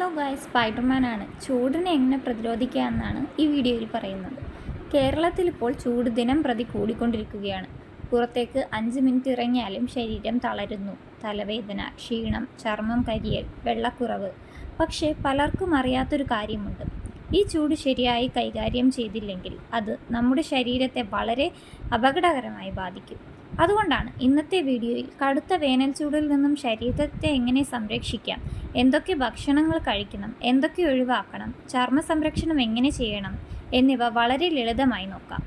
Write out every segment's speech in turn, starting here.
Hello guys, Spiderman ആണ്. ചൂടിനെ എങ്ങനെ പ്രതിരോധിക്കുക എന്നാണ് ഈ വീഡിയോയിൽ പറയുന്നത്. കേരളത്തിൽ ഇപ്പോൾ ചൂട് ദിനം പ്രതി കൂടിക്കൊണ്ടിരിക്കുകയാണ്. പുറത്തേക്ക് 5 മിനിറ്റ് ഇറങ്ങിയാലും ശരീരം തളരുന്നു. തലവേദന, ക്ഷീണം, ചർമ്മം കരിയൽ, വെള്ളക്കുറവ്. പക്ഷേ പലർക്കും അറിയാത്തൊരു കാര്യമുണ്ട്. ഈ ചൂട് ശരിയായി കൈകാര്യം ചെയ്തില്ലെങ്കിൽ അത് നമ്മുടെ ശരീരത്തെ വളരെ അപകടകരമായി ബാധിക്കും. അതുകൊണ്ടാണ് ഇന്നത്തെ വീഡിയോയിൽ കടുത്ത വേനൽ ചൂടിൽ നിന്നും ശരീരത്തെ എങ്ങനെ സംരക്ഷിക്കാം, എന്തൊക്കെ ഭക്ഷണങ്ങൾ കഴിക്കണം, എന്തൊക്കെ ഒഴിവാക്കണം, ചർമ്മ സംരക്ഷണം എങ്ങനെ ചെയ്യണം എന്നിവ വളരെ ലളിതമായി നോക്കാം.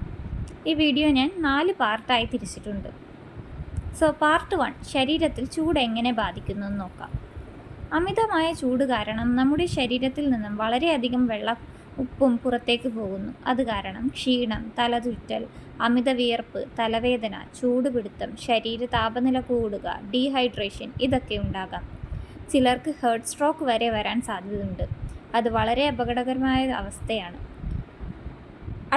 ഈ വീഡിയോ ഞാൻ 4 പാർട്ടായി തിരിച്ചിട്ടുണ്ട്. പാർട്ട് 1, ശരീരത്തിൽ ചൂട് എങ്ങനെ ബാധിക്കുന്നു എന്ന് നോക്കാം. അമിതമായ ചൂട് കാരണം നമ്മുടെ ശരീരത്തിൽ നിന്നും വളരെയധികം ഉപ്പും പുറത്തേക്ക് പോകുന്നു. അത് കാരണം ക്ഷീണം, തലചുറ്റൽ, അമിത വിയർപ്പ്, തലവേദന, ചൂടുപിടുത്തം, ശരീര താപനില കൂടുക, ഡീഹൈഡ്രേഷൻ ഇതൊക്കെ ഉണ്ടാകാം. ചിലർക്ക് ഹാർട്ട് സ്ട്രോക്ക് വരെ വരാൻ സാധ്യതയുണ്ട്. അത് വളരെ അപകടകരമായ അവസ്ഥയാണ്.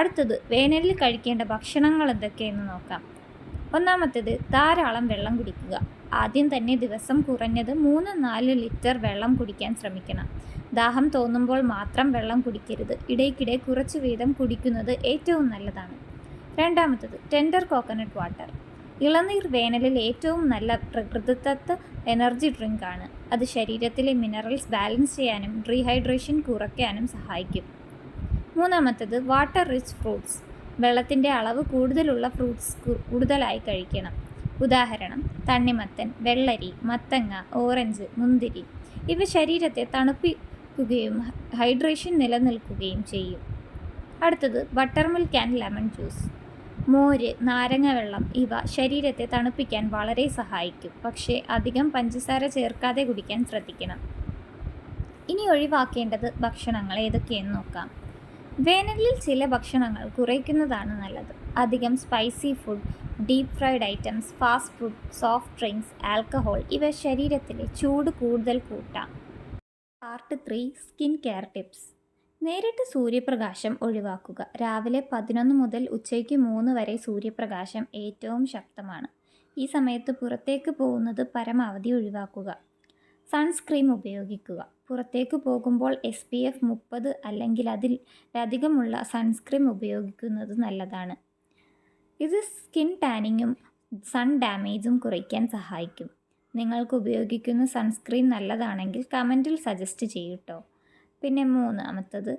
അടുത്തത്, വേനലിൽ കഴിക്കേണ്ട ഭക്ഷണങ്ങൾ എന്തൊക്കെയെന്ന് നോക്കാം. ഒന്നാമത്തേത്, ധാരാളം വെള്ളം കുടിക്കുക. ആദ്യം തന്നെ ദിവസം കുറഞ്ഞത് 3-4 ലിറ്റർ വെള്ളം കുടിക്കാൻ ശ്രമിക്കണം. ദാഹം തോന്നുമ്പോൾ മാത്രം വെള്ളം കുടിക്കരുത്. ഇടയ്ക്കിടെ കുറച്ച് വീതം കുടിക്കുന്നത് ഏറ്റവും നല്ലതാണ്. രണ്ടാമത്തത്, ടെൻഡർ കോക്കനട്ട് വാട്ടർ. ഇളനീർ വേനലിൽ ഏറ്റവും നല്ല പ്രകൃതിദത്ത എനർജി ഡ്രിങ്ക് ആണ്. അത് ശരീരത്തിലെ മിനറൽസ് ബാലൻസ് ചെയ്യാനും ഡീഹൈഡ്രേഷൻ കുറയ്ക്കാനും സഹായിക്കും. മൂന്നാമത്തത്, വാട്ടർ റിച്ച് ഫ്രൂട്ട്സ്. വെള്ളത്തിൻ്റെ അളവ് കൂടുതലുള്ള ഫ്രൂട്ട്സ് കൂടുതലായി കഴിക്കണം. ഉദാഹരണം, തണ്ണിമത്തൻ, വെള്ളരി, മത്തങ്ങ, ഓറഞ്ച്, മുന്തിരി. ഇവ ശരീരത്തെ തണുപ്പിക്കുകയും ഹൈഡ്രേഷൻ നിലനിൽക്കുകയും ചെയ്യും. അടുത്തത്, butter milk and lemon juice. മോര്, നാരങ്ങ വെള്ളം ഇവ ശരീരത്തെ തണുപ്പിക്കാൻ വളരെ സഹായിക്കും. പക്ഷേ അധികം പഞ്ചസാര ചേർക്കാതെ കുടിക്കാൻ ശ്രദ്ധിക്കണം. ഇനി ഒഴിവാക്കേണ്ടത് ഭക്ഷണങ്ങൾ ഏതൊക്കെയെന്ന് നോക്കാം. വേനലിൽ ചില ഭക്ഷണങ്ങൾ കുറയ്ക്കുന്നതാണ് നല്ലത്. അധികം spicy food, deep fried items, fast food, soft drinks, alcohol ഇവ ശരീരത്തിലെ ചൂട് കൂടുതൽ കൂട്ടാം. Part 3, skin care tips. നേരിട്ട് സൂര്യപ്രകാശം ഒഴിവാക്കുക. രാവിലെ 11 മുതൽ ഉച്ചയ്ക്ക് 3 വരെ സൂര്യപ്രകാശം ഏറ്റവും ശക്തമാണ്. ഈ സമയത്ത് പുറത്തേക്ക് പോകുന്നത് പരമാവധി ഒഴിവാക്കുക. സൺസ്ക്രീം ഉപയോഗിക്കുക. പുറത്തേക്ക് പോകുമ്പോൾ SPF 30 അല്ലെങ്കിൽ അതിലധികമുള്ള സൺസ്ക്രീം ഉപയോഗിക്കുന്നത് നല്ലതാണ്. ഇത് സ്കിൻ ടാനിങ്ങും സൺ ഡാമേജും കുറയ്ക്കാൻ സഹായിക്കും. നിങ്ങൾക്ക് ഉപയോഗിക്കുന്ന സൺസ്ക്രീൻ നല്ലതാണെങ്കിൽ കമൻറ്റിൽ സജസ്റ്റ് ചെയ്യൂട്ടോ. പിന്നെ മൂന്നാമത്തത്,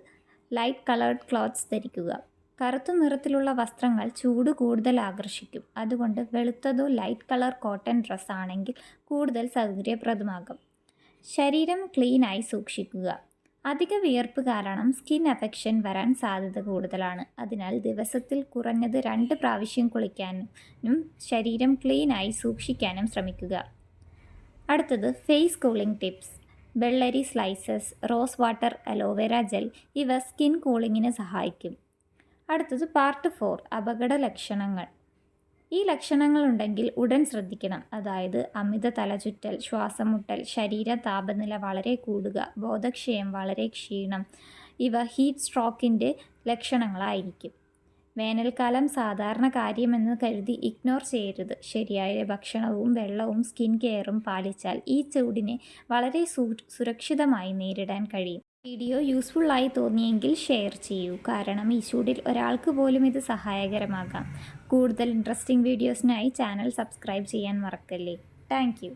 ലൈറ്റ് കളേർഡ് ക്ലോത്ത്സ് ധരിക്കുക. കറുത്ത നിറത്തിലുള്ള വസ്ത്രങ്ങൾ ചൂട് കൂടുതൽ ആകർഷിക്കും. അതുകൊണ്ട് വെളുത്തതോ ലൈറ്റ് കളർ കോട്ടൺ ഡ്രസ്സ് ആണെങ്കിൽ കൂടുതൽ സൗകര്യപ്രദമാകും. ശരീരം ക്ലീനായി സൂക്ഷിക്കുക. അധിക വിയർപ്പ് കാരണം സ്കിൻ അഫെക്ഷൻ വരാൻ സാധ്യത കൂടുതലാണ്. അതിനാൽ ദിവസത്തിൽ കുറഞ്ഞത് 2 പ്രാവശ്യം കുളിക്കാനും ശരീരം ക്ലീനായി സൂക്ഷിക്കാനും ശ്രമിക്കുക. അടുത്തത്, ഫേസ് കൂളിംഗ് ടിപ്സ്. വെള്ളരി slices, rose water, aloe vera gel ഇവ സ്കിൻ കൂളിങ്ങിന് സഹായിക്കും. അടുത്തത്, പാർട്ട് 4, അപകട ലക്ഷണങ്ങൾ. ഈ ലക്ഷണങ്ങളുണ്ടെങ്കിൽ ഉടൻ ശ്രദ്ധിക്കണം. അതായത് അമിത തലചുറ്റൽ, ശ്വാസം മുട്ടൽ, ശരീര താപനില വളരെ കൂടുക, ബോധക്ഷയം, വളരെ ക്ഷീണം ഇവ ഹീറ്റ് സ്ട്രോക്കിൻ്റെ ലക്ഷണങ്ങളായിരിക്കും. വേനൽക്കാലം സാധാരണ കാര്യമെന്ന് കരുതി ഇഗ്നോർ ചെയ്യരുത്. ശരിയായ ഭക്ഷണവും വെള്ളവും സ്കിൻ കെയറും പാലിച്ചാൽ ഈ ചൂടിനെ വളരെ സുരക്ഷിതമായി നേരിടാൻ കഴിയും. വീഡിയോ യൂസ്ഫുള്ളായി തോന്നിയെങ്കിൽ ഷെയർ ചെയ്യൂ. കാരണം ഈ ചൂടിൽ ഒരാൾക്ക് പോലും ഇത് സഹായകരമാകാം. കൂടുതൽ ഇൻട്രസ്റ്റിംഗ് വീഡിയോസിനായി ചാനൽ സബ്സ്ക്രൈബ് ചെയ്യാൻ മറക്കല്ലേ. Thank you.